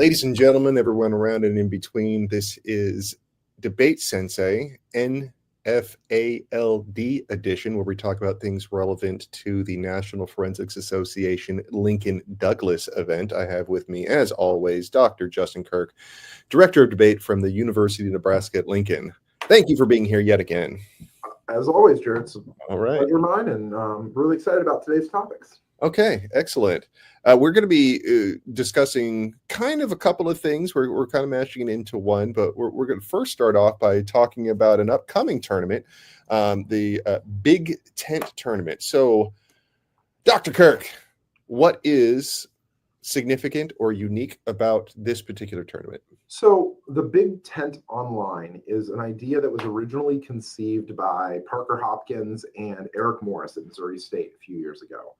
Ladies and gentlemen, everyone around and in between, this is DebateSensei, NFA-LD edition, where we talk about things relevant to the National Forensics Association Lincoln Douglas event. I have with me, as always, Dr. Justin Kirk, Director of Debate from the University of Nebraska at Lincoln. Thank you for being here yet again. As always, Jared, it's all right. Pleasure of mine, and really excited about today's topics. Okay, excellent. We're going to be discussing kind of a couple of things. We're kind of mashing it into one, but we're going to first start off by talking about an upcoming tournament, the Big Tent tournament. So, Dr. Kirk, what is significant or unique about this particular tournament? So, the Big Tent Online is an idea that was originally conceived by Parker Hopkins and Eric Morris at Missouri State a few years ago.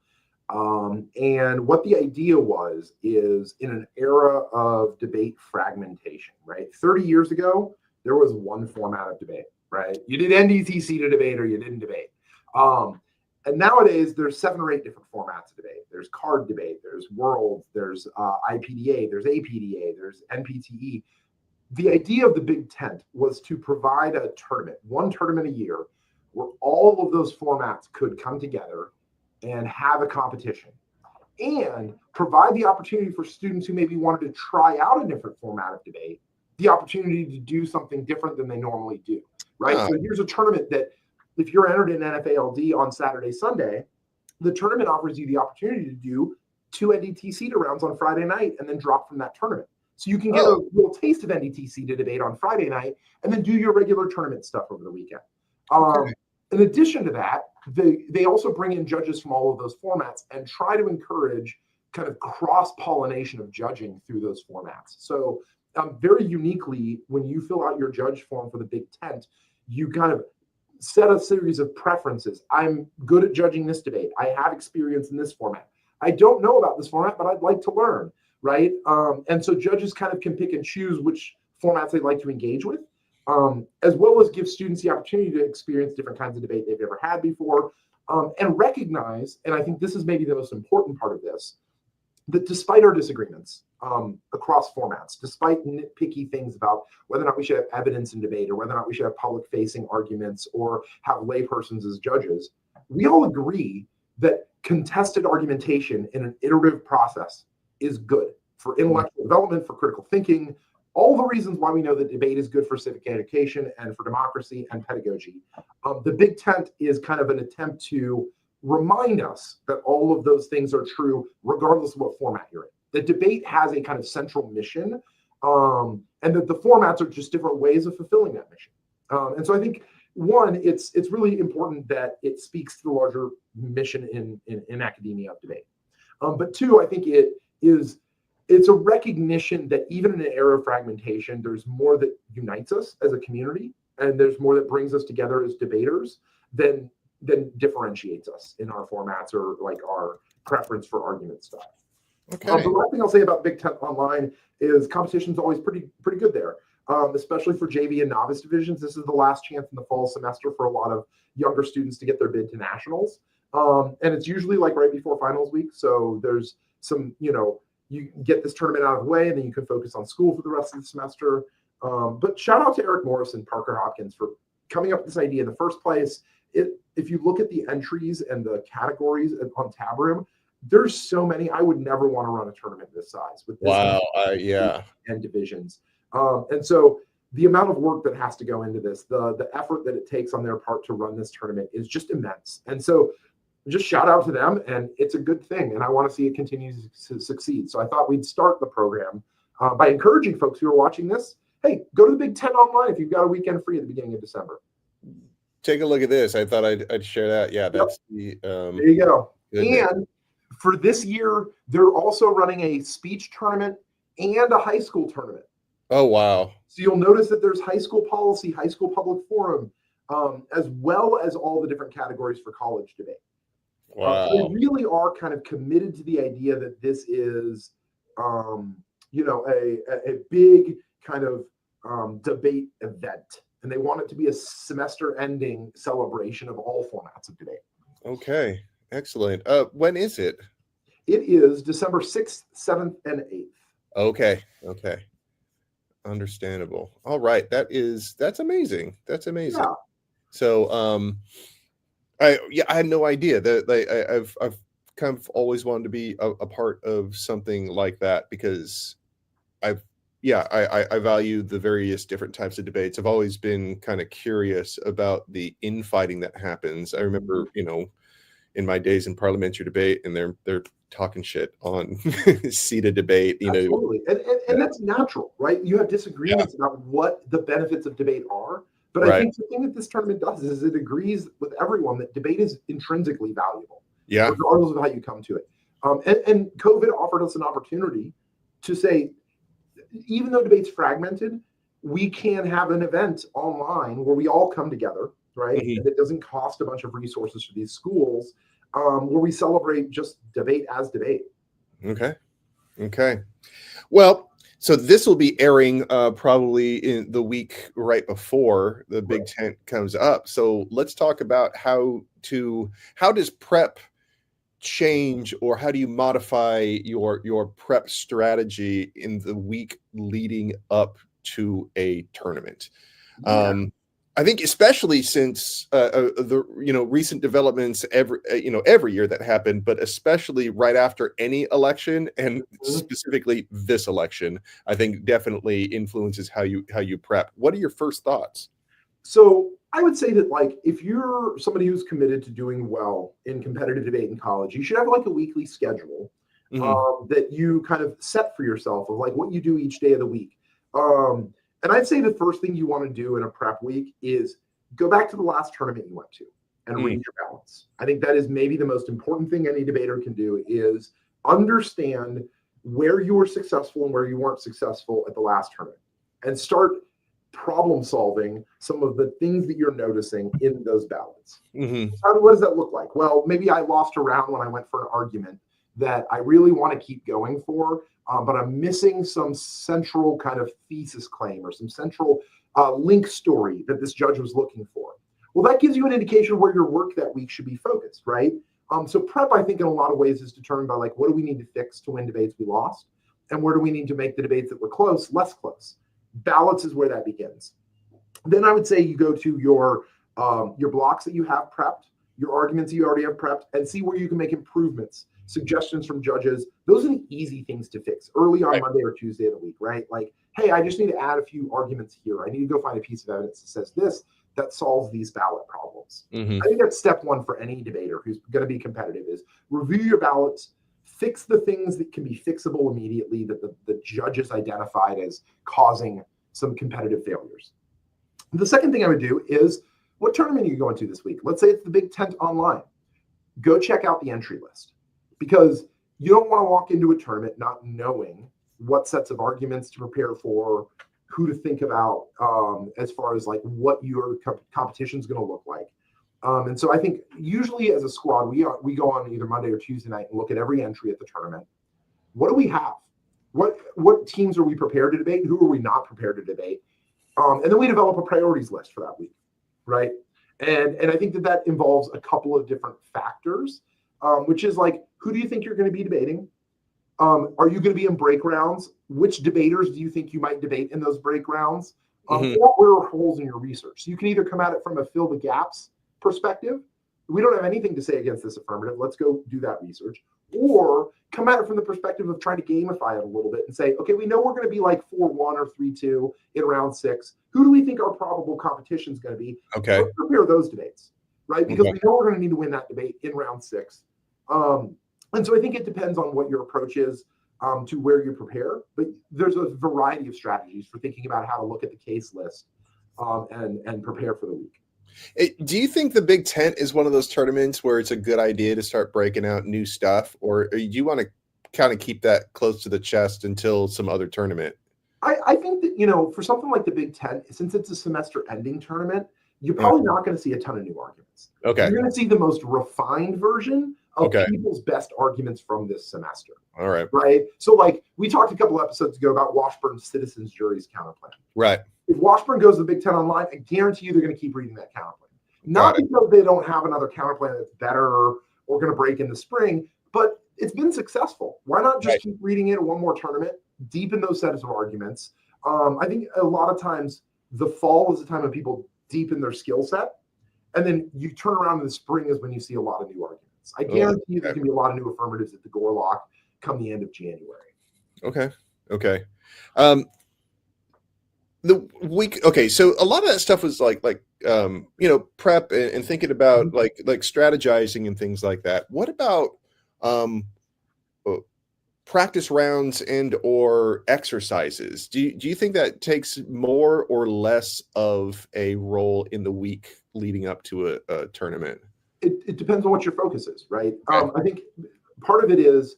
And what the idea was is in an era of debate fragmentation, right? 30 years ago, there was one format of debate, right? You did NDTC to debate or you didn't debate. And nowadays, there's 7 or 8 different formats of debate. There's card debate, there's world, there's IPDA, there's APDA, there's NPDA. The idea of the Big Tent was to provide a tournament, one tournament a year, where all of those formats could come together and have a competition and provide the opportunity for students who maybe wanted to try out a different format of debate, the opportunity to do something different than they normally do, right? So here's a tournament that if you're entered in NFA-LD on Saturday, Sunday, the tournament offers you the opportunity to do 2 NDTC rounds on Friday night and then drop from that tournament. So you can get a little taste of NDTC to debate on Friday night and then do your regular tournament stuff over the weekend. In addition to that, they also bring in judges from all of those formats and try to encourage kind of cross-pollination of judging through those formats. So very uniquely, when you fill out your judge form for the Big Tent, you kind of set a series of preferences. I'm good at judging this debate. I have experience in this format. I don't know about this format, but I'd like to learn, right? And so judges kind of can pick and choose which formats they'd like to engage with. As well as give students the opportunity to experience different kinds of debate they've never had before, and recognize, and I think this is maybe the most important part of this, that despite our disagreements across formats, despite nitpicky things about whether or not we should have evidence in debate or whether or not we should have public-facing arguments or have laypersons as judges, we all agree that contested argumentation in an iterative process is good for intellectual development, for critical thinking, all the reasons why we know that debate is good for civic education and for democracy and pedagogy. The Big Tent is kind of an attempt to remind us that all of those things are true regardless of what format you're in. The debate has a kind of central mission, and that the formats are just different ways of fulfilling that mission. And so I think, one, it's really important that it speaks to the larger mission in academia of debate. But two, I think it's a recognition that even in an era of fragmentation, there's more that unites us as a community, and there's more that brings us together as debaters than differentiates us in our formats or like our preference for argument style. Okay. The last thing I'll say about Big Tent Online is competition's always pretty good there, especially for JV and novice divisions. This is the last chance in the fall semester for a lot of younger students to get their bid to nationals, and it's usually like right before finals week. So there's some, you get this tournament out of the way, and then you can focus on school for the rest of the semester. But shout out to Eric Morris and Parker Hopkins for coming up with this idea in the first place. If you look at the entries and the categories on Tab Room, there's so many. I would never want to run a tournament this size with this and divisions. And so the amount of work that has to go into this, the effort that it takes on their part to run this tournament is just immense. And so just shout out to them, and it's a good thing, and I want to see it continue to succeed. So I thought we'd start the program by encouraging folks who are watching this, hey, go to the Big Tent Online if you've got a weekend free at the beginning of December. Take a look at this. I thought I'd share that. Yeah, that's the there you go. And for this year, they're also running a speech tournament and a high school tournament. Oh, wow. So you'll notice that there's high school policy, high school public forum, as well as all the different categories for college debate. Wow. So they really are kind of committed to the idea that this is, a big kind of debate event, and they want it to be a semester-ending celebration of all formats of debate. Okay, excellent. When is it? It is December 6th, 7th, and 8th. Okay. Okay. Understandable. All right. That's amazing. That's amazing. Yeah. So, I had no idea that I've kind of always wanted to be a part of something like that because I've I value the various different types of debates. I've always been kind of curious about the infighting that happens. I remember, in my days in parliamentary debate, and they're talking shit on seated debate. Absolutely. And Yeah. that's natural, right? You have disagreements about what the benefits of debate are. But I Right. think the thing that this tournament does is it agrees with everyone that debate is intrinsically valuable, Yeah. regardless of how you come to it. And COVID offered us an opportunity to say, even though debate's fragmented, we can have an event online where we all come together, right? Mhm. And it doesn't cost a bunch of resources for these schools, where we celebrate just debate as debate. Okay. Okay. Well, so this will be airing probably in the week right before the Big Tent comes up. So let's talk about how does prep change, or how do you modify your prep strategy in the week leading up to a tournament? Yeah. I think especially since the recent developments every year that happened, but especially right after any election, and specifically this election, I think definitely influences how you prep. What are your first thoughts? So I would say that, like, if you're somebody who's committed to doing well in competitive debate in college, you should have like a weekly schedule Mhm. that you kind of set for yourself of like what you do each day of the week. And I'd say the first thing you want to do in a prep week is go back to the last tournament you went to and read your balance. I think that is maybe the most important thing any debater can do, is understand where you were successful and where you weren't successful at the last tournament, and start problem solving some of the things that you're noticing in those ballots. Mhm. What does that look like? Well, maybe I lost a round when I went for an argument that I really want to keep going for, but I'm missing some central kind of thesis claim or some central link story that this judge was looking for. Well, that gives you an indication of where your work that week should be focused, right? So prep, I think, in a lot of ways is determined by like, what do we need to fix to win debates we lost, and where do we need to make the debates that were close less close. Ballots is where that begins. Then I would say you go to your blocks that you have prepped, your arguments you already have prepped, and see where you can make improvements, suggestions from judges. Those are the easy things to fix early on Monday or Tuesday of the week, right? Like, hey, I just need to add a few arguments here. I need to go find a piece of evidence that says this, that solves these ballot problems. I think that's step one for any debater who's going to be competitive, is review your ballots, fix the things that can be fixable immediately that the judges identified as causing some competitive failures. The second thing I would do is, what tournament are you going to this week? Let's say it's the Big Tent online. Go check out the entry list, because you don't want to walk into a tournament not knowing what sets of arguments to prepare for, who to think about, as far as like what your competition is going to look like. And so I think usually as a squad, we go on either Monday or Tuesday night and look at every entry at the tournament. What do we have? What teams are we prepared to debate? Who are we not prepared to debate? And then we develop a priorities list for that week, right? And I think that involves a couple of different factors, which is like, who do you think you're going to be debating? Are you going to be in break rounds? Which debaters do you think you might debate in those break rounds? Or where are holes in your research? So you can either come at it from a fill the gaps perspective. We don't have anything to say against this affirmative. Let's go do that research. Or come at it from the perspective of trying to gamify it a little bit and say, okay, we know we're going to be like 4-1 or 3-2 in round 6. Who do we think our probable competition is going to be? Okay. Let's prepare those debates, right? Because we know we're going to need to win that debate in round 6. And so I think it depends on what your approach is to where you prepare. But there's a variety of strategies for thinking about how to look at the case list and prepare for the week. Do you think the Big Tent is one of those tournaments where it's a good idea to start breaking out new stuff, or do you want to kind of keep that close to the chest until some other tournament? I think that, for something like the Big Tent, since it's a semester ending tournament, you're probably not going to see a ton of new arguments. Okay. You're going to see the most refined version of Okay. people's best arguments from this semester. All right. Right. So like we talked a couple episodes ago about Washburn's Citizens Jury's counterplan. Right. If Washburn goes to the Big Ten online, I guarantee you they're going to keep reading that counterplan. Not because they don't have another counterplan that's better or going to break in the spring, but it's been successful. Why not just keep reading it one more tournament, deepen those sets of arguments. I think a lot of times the fall is the time when people deepen their skill set. And then you turn around in the spring is when you see a lot of new arguments. I guarantee you there's going to be a lot of new affirmatives at the Gorlock come the end of January. Okay. The week. Okay. So a lot of that stuff was like prep and thinking about like strategizing and things like that. What about practice rounds and or exercises? Do you think that takes more or less of a role in the week leading up to a tournament? It depends on what your focus is, right? I think part of it is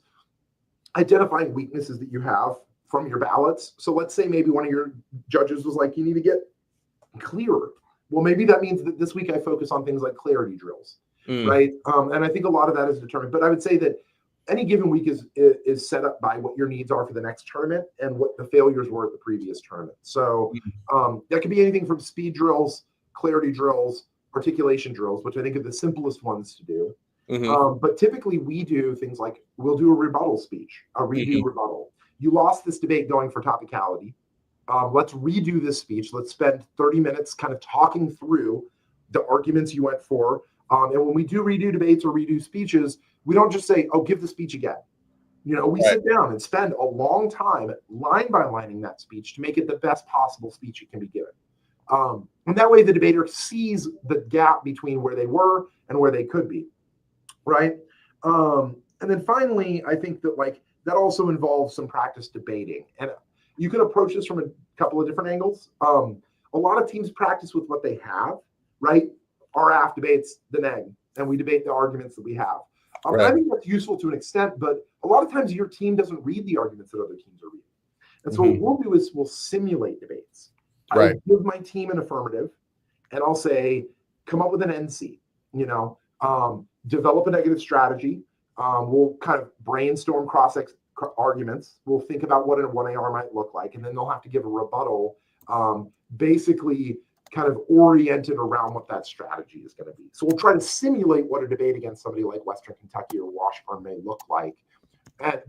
identifying weaknesses that you have from your ballots. So let's say maybe one of your judges was like, you need to get clearer. Well, maybe that means that this week I focus on things like clarity drills, right? And I think a lot of that is determined. But I would say that any given week is set up by what your needs are for the next tournament and what the failures were at the previous tournament. So that could be anything from speed drills, clarity drills, articulation drills, which I think are the simplest ones to do. But typically we do things like we'll do a rebuttal speech, a redo rebuttal. You lost this debate going for topicality. Let's redo this speech. Let's spend 30 minutes kind of talking through the arguments you went for. And when we do redo debates or redo speeches, we don't just say, oh, give the speech again. We sit down and spend a long time line by lining that speech to make it the best possible speech it can be given. And that way the debater sees the gap between where they were and where they could be, right? And then finally, I think that that also involves some practice debating. And you can approach this from a couple of different angles. A lot of teams practice with what they have, right? Our AF debates the neg, and we debate the arguments that we have. I think that's useful to an extent, but a lot of times your team doesn't read the arguments that other teams are reading. And so what we'll do is we'll simulate debates. I give my team an affirmative, and I'll say, come up with an NC, develop a negative strategy. We'll kind of brainstorm cross arguments. We'll think about what a 1AR might look like, and then they'll have to give a rebuttal, basically kind of oriented around what that strategy is going to be. So we'll try to simulate what a debate against somebody like Western Kentucky or Washburn may look like,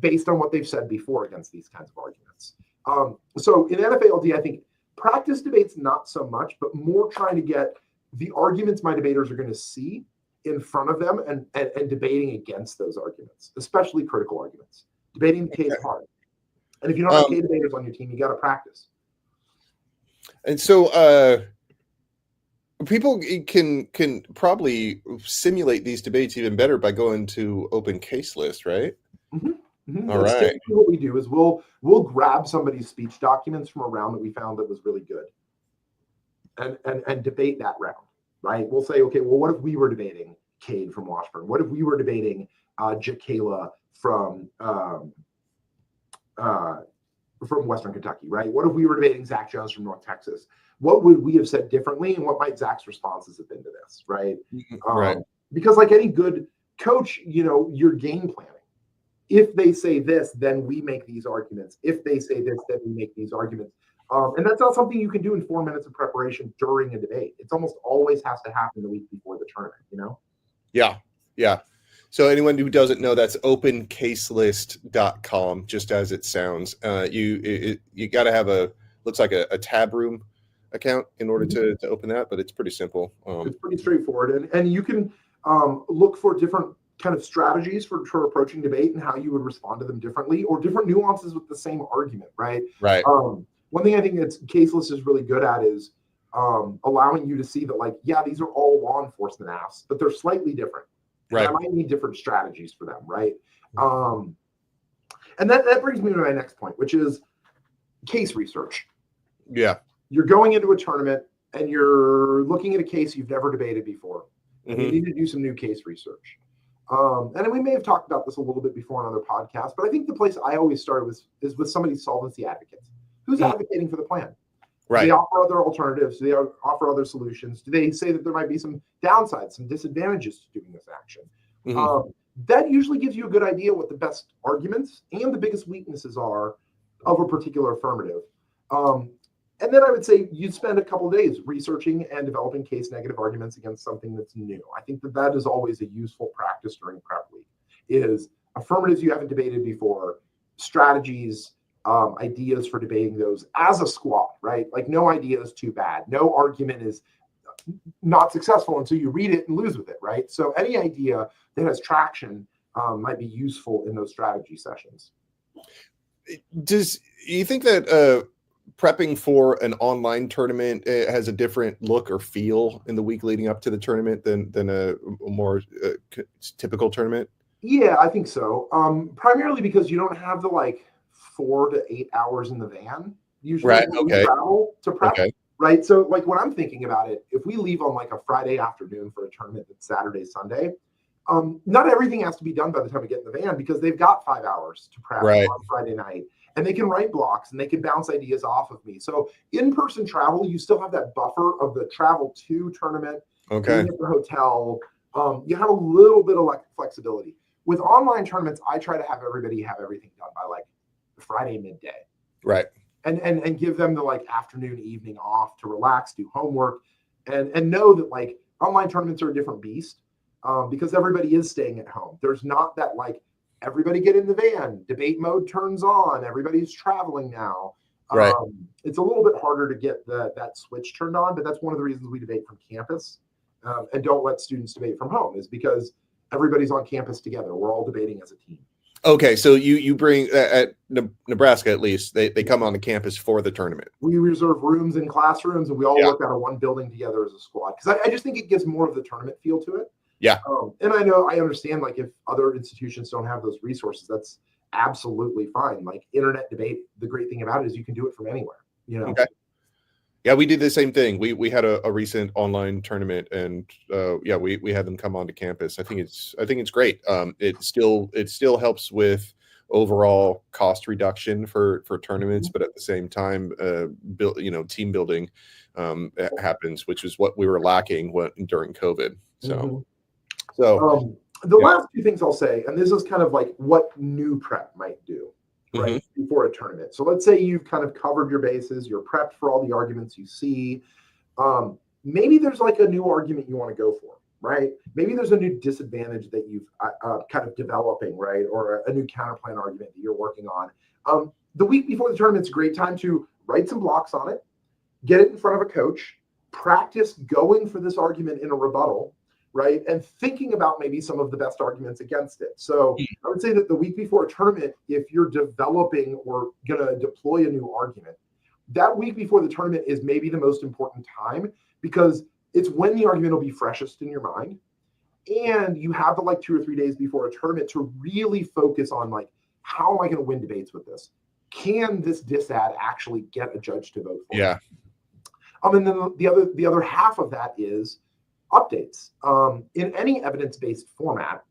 based on what they've said before against these kinds of arguments. So in NFA-LD, I think practice debates not so much, but more trying to get the arguments my debaters are going to see in front of them and debating against those arguments, especially critical arguments. Debating the case hard. And if you don't have K debaters on your team, you got to practice. And so people can probably simulate these debates even better by going to open case list, right? All right. Typically what we do is we'll grab somebody's speech documents from a round that we found that was really good, and debate that round, right? We'll say, okay, well, what if we were debating Cade from Washburn? What if we were debating Jakayla from Western Kentucky, right? What if we were debating Zach Jones from North Texas? What would we have said differently, and what might Zach's responses have been to this, right? Because like any good coach, you're game planning. If they say this, then we make these arguments. If they say this, then we make these arguments. And that's not something you can do in 4 minutes of preparation during a debate. It's almost always has to happen the week before the tournament, Yeah. So anyone who doesn't know, that's opencaselist.com, just as it sounds. You got to have looks like a tab room account in order to open that, but it's pretty simple. It's pretty straightforward. And you can look for different kind of strategies for approaching debate and how you would respond to them differently, or different nuances with the same argument, right? One thing I think that's Caselist is really good at is allowing you to see that, these are all law enforcement asks, but they're slightly different. Right. I might need different strategies for them, right? And that brings me to my next point, which is case research. Yeah. You're going into a tournament and you're looking at a case you've never debated before. And you need to do some new case research. And we may have talked about this a little bit before on other podcasts, but I think the place I always start with is with somebody's solvency advocates. Who's advocating for the plan? Right. Do they offer other alternatives? Do they offer other solutions? Do they say that there might be some downsides, some disadvantages to doing this action? That usually gives you a good idea what the best arguments and the biggest weaknesses are of a particular affirmative. And then I would say you'd spend a couple of days researching and developing case negative arguments against something that's new. I think that is always a useful practice during prep week, is affirmatives you haven't debated before, strategies, ideas for debating those as a squad, right? Like no idea is too bad. No argument is not successful until you read it and lose with it, right? So any idea that has traction might be useful in those strategy sessions. Do you think that prepping for an online tournament has a different look or feel in the week leading up to the tournament than a more typical tournament? Yeah, I think so. Primarily because you don't have the like 4 to 8 hours in the van usually Right. when Okay. we travel to prep. Okay. Right. So like when I'm thinking about it, if we leave on like a Friday afternoon for a tournament that's Saturday, Sunday, not everything has to be done by the time we get in the van because they've got 5 hours to prep Right. on Friday night. And they can write blocks and they can bounce ideas off of me. So in-person travel, you still have that buffer of the travel to tournament, Okay. being at the hotel. You have a little bit of like flexibility. With online tournaments, I try to have everybody have everything done by like Friday midday. Right. And give them the like afternoon, evening off to relax, do homework, and know that like online tournaments are a different beast because everybody is staying at home. There's not that like everybody get in the van, debate mode turns on, everybody's traveling now. Right. It's a little bit harder to get that switch turned on, but that's one of the reasons we debate from campus and don't let students debate from home is because everybody's on campus together. We're all debating as a team. Okay, so you bring at Nebraska at least they come on the campus for the tournament. We reserve rooms in classrooms, and we all Yeah. work out of one building together as a squad. Because I just think it gives more of the tournament feel to it. Yeah. And I understand like if other institutions don't have those resources, that's absolutely fine. Like internet debate, the great thing about it is you can do it from anywhere. You know. Okay. Yeah, we did the same thing. We had a recent online tournament, and yeah, we had them come onto campus. I think it's great. It still helps with overall cost reduction for tournaments, but at the same time, team building happens, which is what we were lacking during COVID. So, the last two things I'll say, and this is kind of like what new prep might do. Right before a tournament. So let's say you've kind of covered your bases, you're prepped for all the arguments you see. Maybe there's like a new argument you want to go for, right? Maybe there's a new disadvantage that you've kind of developing, right? Or a new counterplan argument that you're working on. The week before the tournament's a great time to write some blocks on it, get it in front of a coach, practice going for this argument in a rebuttal, right? And thinking about maybe some of the best arguments against it. So I would say that the week before a tournament, if you're developing or going to deploy a new argument, that week before the tournament is maybe the most important time because it's when the argument will be freshest in your mind. And you have the like 2 or 3 days before a tournament to really focus on like, how am I going to win debates with this? Can this disad actually get a judge to vote for? Yeah. And then the other half of that is updates in any evidence-based format,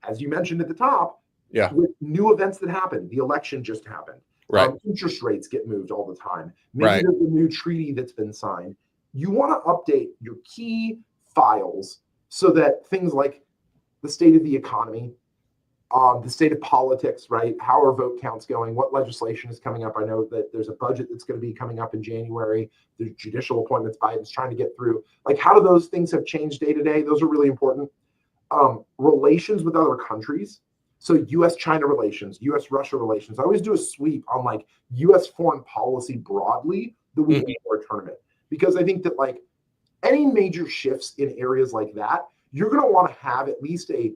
as you mentioned at the top. Yeah. With new events that happen, the election just happened. Right. Interest rates get moved all the time. Maybe there's a new treaty that's been signed. You want to update your key files so that things like the state of the economy, the state of politics, right? How are vote counts going? What legislation is coming up? I know that there's a budget that's going to be coming up in January. There's judicial appointments Biden's trying to get through. Like, how do those things have changed day to day? Those are really important. Relations with other countries. So U.S.-China relations, U.S.-Russia relations. I always do a sweep on like U.S. foreign policy broadly the week before a tournament. Because I think that like any major shifts in areas like that, you're going to want to have at least a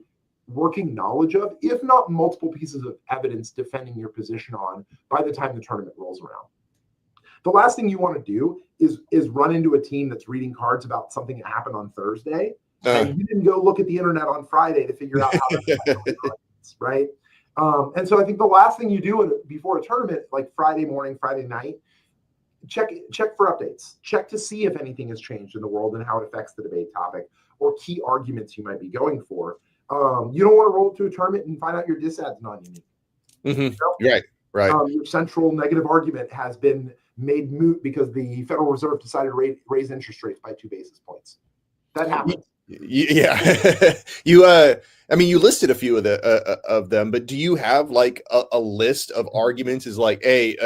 working knowledge of, if not multiple pieces of evidence defending your position on by the time the tournament rolls around. The last thing you want to do is run into a team that's reading cards about something that happened on Thursday, and you didn't go look at the internet on Friday to figure out how to right? And so I think the last thing you do before a tournament, like Friday morning, Friday night, check for updates. Check to see if anything has changed in the world and how it affects the debate topic or key arguments you might be going for. You don't want to roll to a tournament and find out your disad's non-unique. You know? Right. Your central negative argument has been made moot because the Federal Reserve decided to raise interest rates by 2 basis points. That happens. Yeah. You listed a few of them, but do you have like a list of arguments? Is like, hey,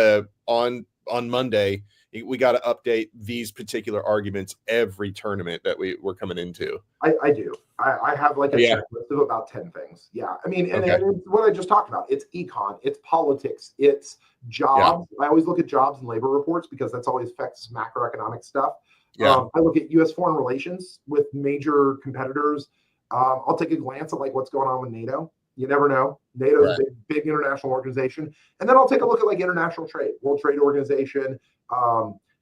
on Monday, we got to update these particular arguments every tournament that we're coming into. I do. I have like a checklist of about 10 things. Yeah. I mean, and it's what I just talked about. It's econ, it's politics, it's jobs. I always look at jobs and labor reports because that's always affects macroeconomic stuff. I look at U.S. foreign relations with major competitors. I'll take a glance at like what's going on with NATO. You never know. NATO is a big international organization. And then I'll take a look at like international trade, World Trade Organization,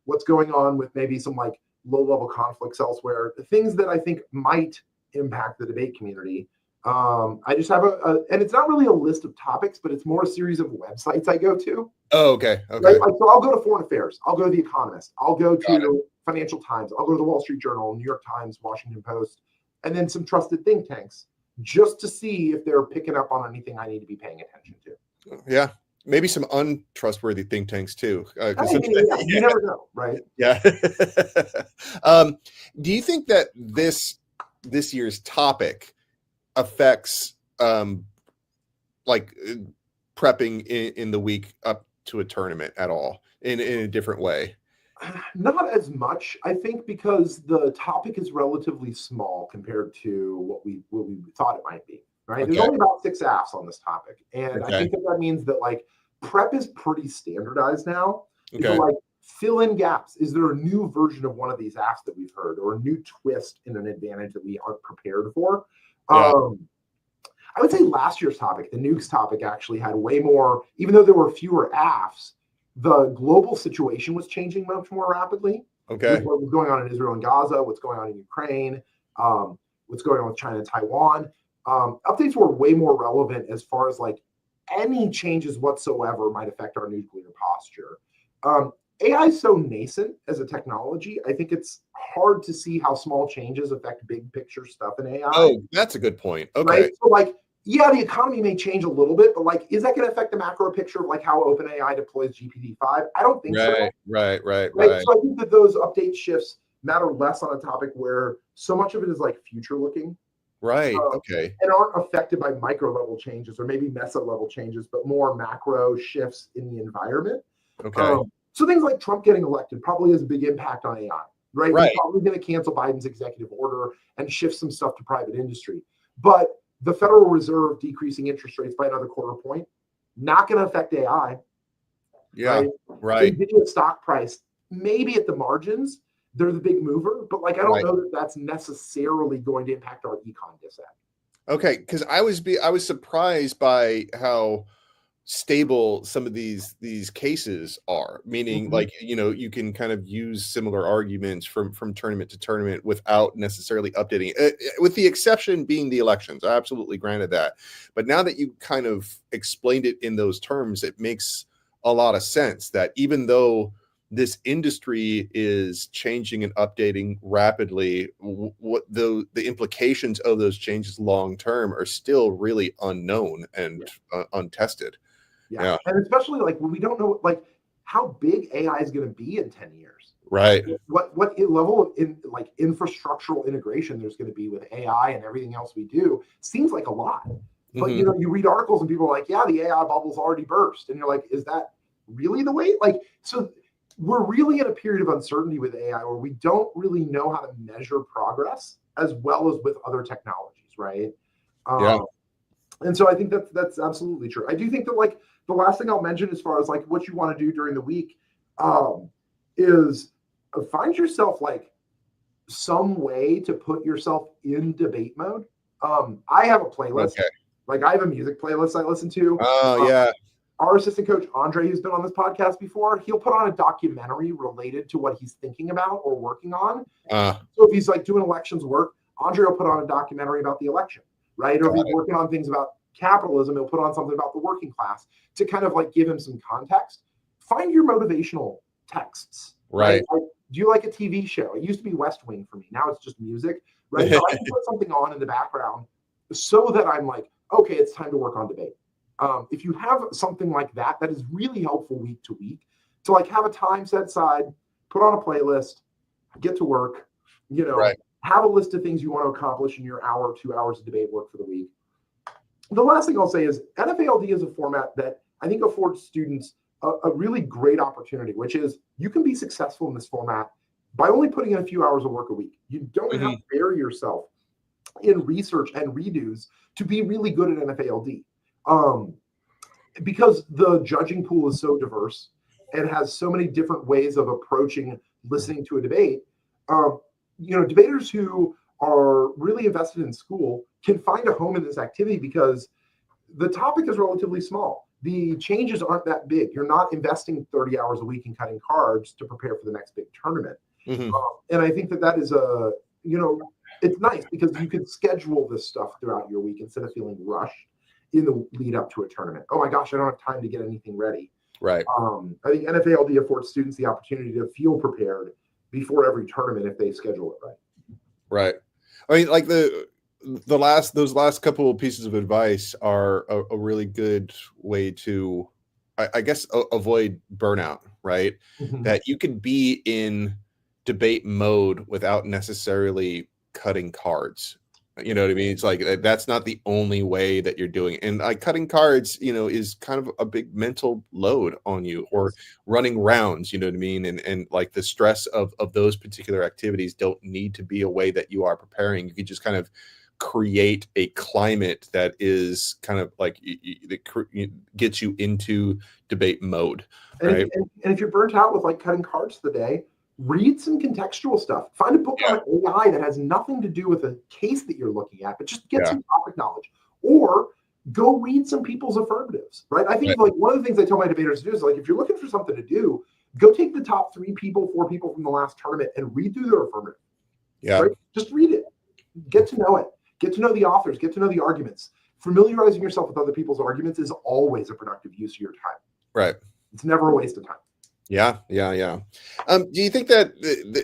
what's going on with maybe some like low-level conflicts elsewhere, things that I think might impact the debate community. I just have and it's not really a list of topics, but it's more a series of websites I go to. Oh, okay. Right? Like, so I'll go to Foreign Affairs. I'll go to The Economist. I'll go to Financial Times. I'll go to the Wall Street Journal, New York Times, Washington Post, and then some trusted think tanks just to see if they're picking up on anything I need to be paying attention to. Yeah. Maybe some untrustworthy think tanks too. You never know, right? Yeah. Do you think that this year's topic affects like prepping in the week up to a tournament at all in a different way? Not as much, I think, because the topic is relatively small compared to what we thought it might be. Right? There's only about 6 asks on this topic, and I think that means that like prep is pretty standardized now. So like fill in gaps. Is there a new version of one of these asks that we've heard, or a new twist in an advantage that we aren't prepared for? I would say last year's topic, the nukes topic, actually had way more, even though there were fewer asks, the global situation was changing much more rapidly. What was going on in Israel and Gaza, what's going on in Ukraine, what's going on with China and Taiwan. Updates were way more relevant as far as like any changes whatsoever might affect our nuclear posture. AI is so nascent as a technology. I think it's hard to see how small changes affect big picture stuff in AI. Oh, that's a good point. Right? So like, yeah, the economy may change a little bit, but like, is that going to affect the macro picture of like how OpenAI deploys GPT-5? I don't think so. Right. So I think that those update shifts matter less on a topic where so much of it is like future looking. And aren't affected by micro level changes or maybe meso level changes, but more macro shifts in the environment. So things like Trump getting elected probably has a big impact on AI, right? He's probably going to cancel Biden's executive order and shift some stuff to private industry. But the Federal Reserve decreasing interest rates by another quarter point, not going to affect AI. NVIDIA stock price, maybe at the margins, they're the big mover, but like I don't know that that's necessarily going to impact our econ dissent. Okay, because I was surprised by how stable some of these cases are, meaning like, you know, you can kind of use similar arguments from tournament to tournament without necessarily updating it, with the exception being the elections. I absolutely granted that, but now that you kind of explained it in those terms, it makes a lot of sense that even though this industry is changing and updating rapidly, what the implications of those changes long term are still really unknown and untested. And especially like we don't know like how big AI is going to be in 10 years. What level of infrastructural integration there's going to be with AI and everything else we do seems like a lot. But you know, you read articles and people are like, yeah, the AI bubble's already burst, and you're like, is that really the way? Like, so we're really in a period of uncertainty with AI where we don't really know how to measure progress as well as with other technologies, right? And so I think that's absolutely true. I do think that like the last thing I'll mention as far as like what you want to do during the week is find yourself like some way to put yourself in debate mode. I have a playlist. Like I have a music playlist I listen to. Our assistant coach, Andre, who's been on this podcast before, he'll put on a documentary related to what he's thinking about or working on. So if he's like doing elections work, Andre will put on a documentary about the election, right? Or if he's working on things about capitalism, he'll put on something about the working class to kind of like give him some context. Find your motivational texts, right? Like, do you like a TV show? It used to be West Wing for me. Now it's just music, right? So I can put something on in the background so that I'm like, okay, it's time to work on debate. If you have something like that, that is really helpful week to week to like have a time set aside, put on a playlist, get to work, you know, have a list of things you want to accomplish in your hour or 2 hours of debate work for the week. The last thing I'll say is NFA-LD is a format that I think affords students a really great opportunity, which is you can be successful in this format by only putting in a few hours of work a week. You don't have to bury yourself in research and redos to be really good at NFA-LD. Because the judging pool is so diverse and has so many different ways of approaching listening to a debate, debaters who are really invested in school can find a home in this activity because the topic is relatively small. The changes aren't that big. You're not investing 30 hours a week in cutting cards to prepare for the next big tournament. And I think that is it's nice because you can schedule this stuff throughout your week instead of feeling rushed in the lead up to a tournament. Oh my gosh, I don't have time to get anything ready. Right. I think NFA-LD affords students the opportunity to feel prepared before every tournament if they schedule it right. Right. I mean, like those last couple of pieces of advice are a really good way to, I guess, avoid burnout, right? That you can be in debate mode without necessarily cutting cards. You know what I mean? It's like that's not the only way that you're doing it. And like cutting cards, is kind of a big mental load on you, or running rounds, you know what I mean? And like the stress of those particular activities don't need to be a way that you are preparing. You can just kind of create a climate that is kind of like that gets you into debate mode. Right? And if you're burnt out with like cutting cards for the day, read some contextual stuff. Find a book on AI that has nothing to do with a case that you're looking at, but just get some topic knowledge. Or go read some people's affirmatives, right? I think like one of the things I tell my debaters to do is like, if you're looking for something to do, go take the top 4 people from the last tournament and read through their affirmative. Yeah. Right? Just read it. Get to know it. Get to know the authors. Get to know the arguments. Familiarizing yourself with other people's arguments is always a productive use of your time. Right. It's never a waste of time. Yeah. Do you think that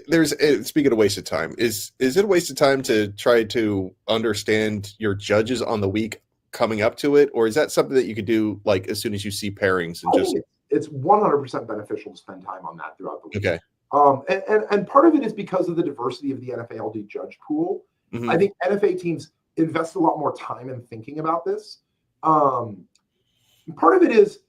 there's, speaking of waste of time, is it a waste of time to try to understand your judges on the week coming up to it? Or is that something that you could do like as soon as you see pairings and just... It's 100% beneficial to spend time on that throughout the week. Okay. And part of it is because of the diversity of the NFA-LD judge pool. I think NFA teams invest a lot more time in thinking about this. Part of it is,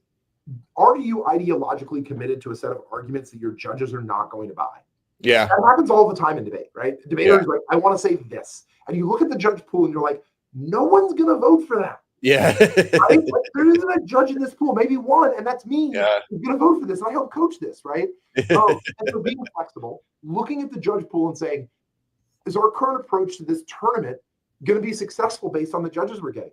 are you ideologically committed to a set of arguments that your judges are not going to buy? Yeah. That happens all the time in debate, right? Debaters are like, I want to say this. And you look at the judge pool and you're like, no one's going to vote for that. Yeah. Right? Like, there isn't a judge in this pool, maybe one, and that's me. Yeah. Who's going to vote for this. And I help coach this, right? And so being flexible, looking at the judge pool and saying, is our current approach to this tournament going to be successful based on the judges we're getting?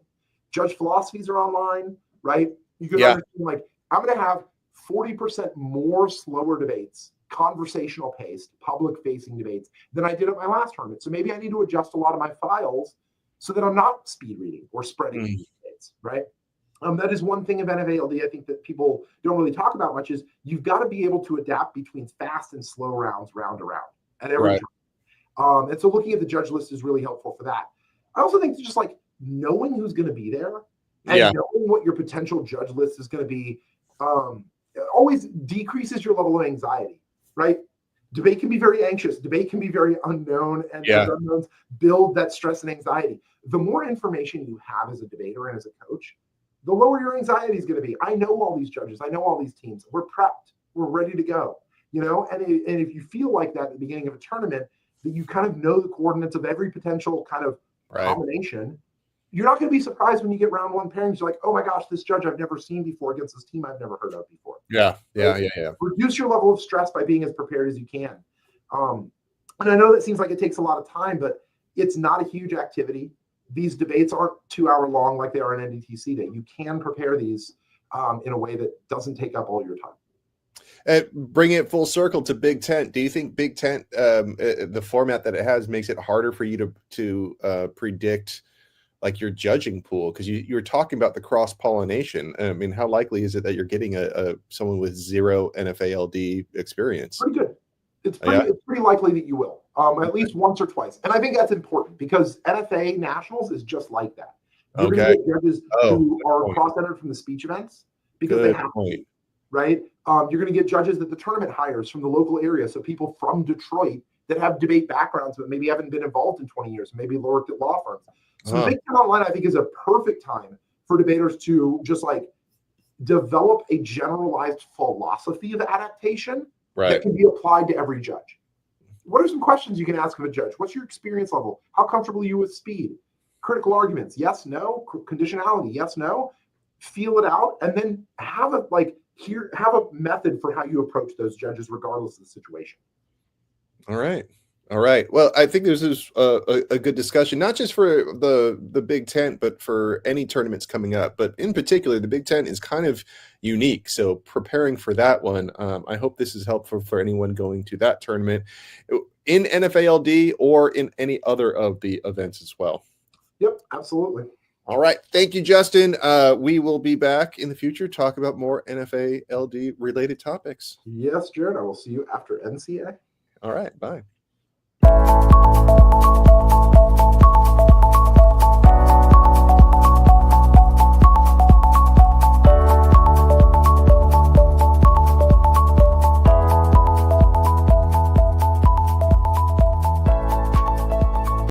Judge philosophies are online, right? You can understand, like, I'm going to have 40% more slower debates, conversational paced, public facing debates than I did at my last tournament. So maybe I need to adjust a lot of my files so that I'm not speed reading or spreading these debates, right? That is one thing of NFA-LD I think that people don't really talk about much is you've got to be able to adapt between fast and slow rounds, round to round at every time. And so looking at the judge list is really helpful for that. I also think just like knowing who's going to be there and knowing what your potential judge list is going to be always decreases your level of anxiety, right? Debate can be very anxious. Debate can be very unknown, and those unknowns build that stress and anxiety. The more information you have as a debater and as a coach, the lower your anxiety is going to be. I know all these judges. I know all these teams. We're prepped. We're ready to go. And if you feel like that at the beginning of a tournament, that you kind of know the coordinates of every potential kind of combination, you're not going to be surprised when you get round one pairings. You're like, oh my gosh, this judge I've never seen before against this team I've never heard of before. Yeah. Reduce your level of stress by being as prepared as you can. And I know that seems like it takes a lot of time, but it's not a huge activity. These debates aren't 2 hour long like they are an NDTC day. You can prepare these in a way that doesn't take up all your time. Bring it full circle to Big Tent. Do you think Big Tent, the format that it has, makes it harder for you to predict like your judging pool? Because you were talking about the cross-pollination. I mean, how likely is it that you're getting someone with 0 NFA-LD experience? Pretty good. It's pretty likely that you will, at least once or twice. And I think that's important because NFA Nationals is just like that. You're going to get judges who are cross-entered from the speech events because they have to, right? You're going to get judges that the tournament hires from the local area. So people from Detroit that have debate backgrounds but maybe haven't been involved in 20 years, maybe worked at law firms. So Big Ten Online, I think, is a perfect time for debaters to just like develop a generalized philosophy of adaptation that Right. can be applied to every judge. What are some questions you can ask of a judge? What's your experience level? How comfortable are you with speed? Critical arguments, yes, no. Conditionality, yes, no. Feel it out, and then have a method for how you approach those judges, regardless of the situation. All right. All right. Well, I think this is a good discussion, not just for the Big Ten, but for any tournaments coming up. But in particular, the Big Ten is kind of unique. So preparing for that one, I hope this is helpful for anyone going to that tournament in NFA-LD or in any other of the events as well. Yep, absolutely. All right. Thank you, Justin. We will be back in the future, talk about more NFA-LD related topics. Yes, Jared, I will see you after NCA. All right. Bye.